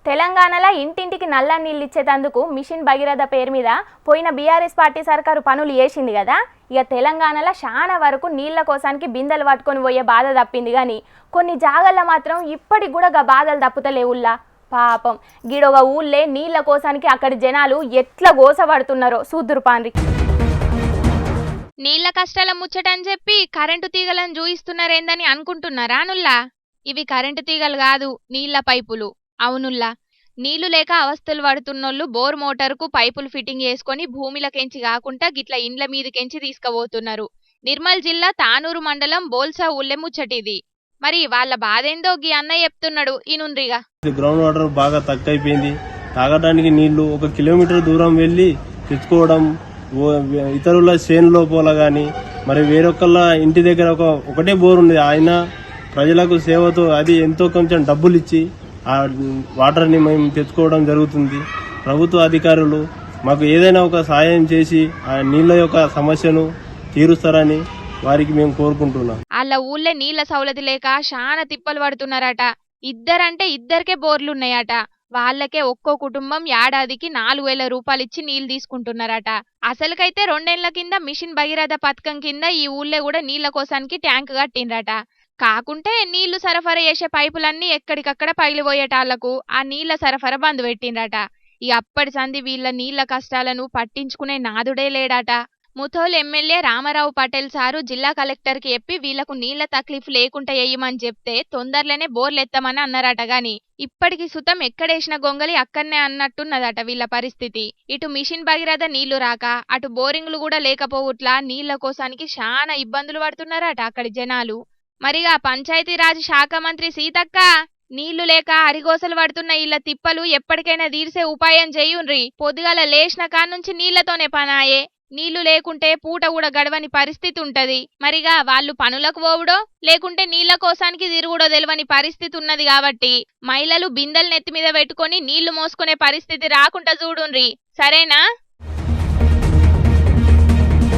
తెలంగాణలో ఇంటింటికి నల్ల నీళ్ళు ఇచ్చేందుకు మిషన్ భగీరథ పేరు మీద పోయిన బీఆర్ఎస్ పార్టీ సర్కారు పనులు చేసింది కదా. ఇక తెలంగాణలో చాలా వరకు నీళ్ల కోసానికి బిందెలు పట్టుకొని పోయే బాధ తప్పింది కానీ కొన్ని జాగాల్లో మాత్రం ఇప్పటికి కూడా బాధలు తప్పుతలేవుల్లా. పాపం గిడొక ఊళ్ళే నీళ్ల కోసానికి అక్కడి జనాలు ఎట్లా గోసపడుతున్నారో చూద్దురు పాండ్రి. నీళ్ల కష్టాల ముచ్చటని చెప్పి కరెంటు తీగలను చూయిస్తున్నారేందని అనుకుంటున్నారా నుల్లా? ఇవి కరెంటు తీగలు కాదు, నీళ్ల పైపులు. అవునుల్లా, నీళ్లు లేక అవస్థలు పడుతున్నోళ్ళు బోర్ మోటార్కు పైపులు ఫిట్టింగ్ చేసుకొని భూమిలకెంచి కాకుండా గిట్ల ఇండ్ల మీదకెంచి తీసుకుపోతున్నారు. నిర్మల్ జిల్లా తానూరు మండలం బోల్సా ఊళ్ళే ముచ్చటిది. మరి వాళ్ళ బాధేందో గీ అన్న చెప్తున్నాడు ఈనుండ్రిగా. గ్రౌండ్ వాటర్ బాగా తక్కువైపోయింది. తాగడానికి నీళ్లు 1 కిలోమీటర్ దూరం వెళ్లి తెచ్చుకోవడం, ఇతరుల చేనులో పోల గాని మరి వేరొకళ్ళ ఇంటి దగ్గర ఒకటే బోర్ ఉంది. ఆయన ప్రజలకు సేవతో అది ఎంతో కొంచెం డబ్బులు ఇచ్చి ఆ వాటర్ని మేము తెచ్చుకోవడం జరుగుతుంది. ప్రభుత్వ అధికారులు మాకు ఏదైనా ఒక సాయం చేసి ఆ నీళ్ళ యొక్క సమస్యను తీరుస్తారని వారికి మేము కోరుకుంటున్నాం. వాళ్ళ ఊళ్ళే నీళ్ల సౌలతి లేక చాలా తిప్పలు పడుతున్నారట. ఇద్దరికే బోర్లున్నాయట. వాళ్ళకే ఒక్కో కుటుంబం ఏడాదికి 4,000 రూపాయలు ఇచ్చి నీళ్లు తీసుకుంటున్నారట. అసలుకైతే 2 ఏళ్ల కింద మిషన్ భగీరథ పథకం కింద ఈ ఊళ్ళే కూడా నీళ్ల కోసానికి ట్యాంక్ కట్టిండ్రట. కాకుంటే నీళ్లు సరఫరా చేసే పైపులన్నీ ఎక్కడికక్కడ పగిలిపోయేటాళ్లకు ఆ నీళ్ల సరఫరా బంద్ పెట్టిండ్రట. ఈ అప్పటి సంది వీళ్ళ నీళ్ల కష్టాలను పట్టించుకునే నాదుడే లేడాట. ముథోల్ ఎమ్మెల్యే రామారావు పటేల్ సారు జిల్లా కలెక్టర్కి చెప్పి వీళ్లకు నీళ్ల తక్లీఫ్ లేకుండా వేయమని చెప్తే తొందరలోనే బోర్లెత్తమని అన్నారట. గాని ఇప్పటికి సుతం ఎక్కడేసిన గొంగలి అక్కడనే అన్నట్టున్నదట వీళ్ళ పరిస్థితి. ఇటు మిషన్ భగీరథ నీళ్లు రాక అటు బోరింగ్లు కూడా లేకపోవట్లా నీళ్ల కోసానికి చాలా ఇబ్బందులు పడుతున్నారట అక్కడి జనాలు. మరిగా పంచాయతీరాజ్ శాఖ మంత్రి సీతక్క, నీళ్లు లేక అరిగోసలు పడుతున్న ఇళ్ల తిప్పలు ఎప్పటికైనా తీర్చే ఉపాయం చేయుండ్రి. పొద్దుగాల లేచిన కానుంచి నీళ్లతోనే పనాయే. నీళ్లు లేకుంటే పూట కూడా గడవని పరిస్థితి ఉంటది. మరిగా వాళ్ళు పనులకు పోవుడో లేకుంటే నీళ్ల కోసానికి తిరుగుడో తెలియని పరిస్థితి ఉన్నది. కాబట్టి మహిళలు బిందెలు నెత్తి మీద పెట్టుకొని నీళ్లు మోసుకునే పరిస్థితి రాకుండా చూడుండ్రి, సరేనా?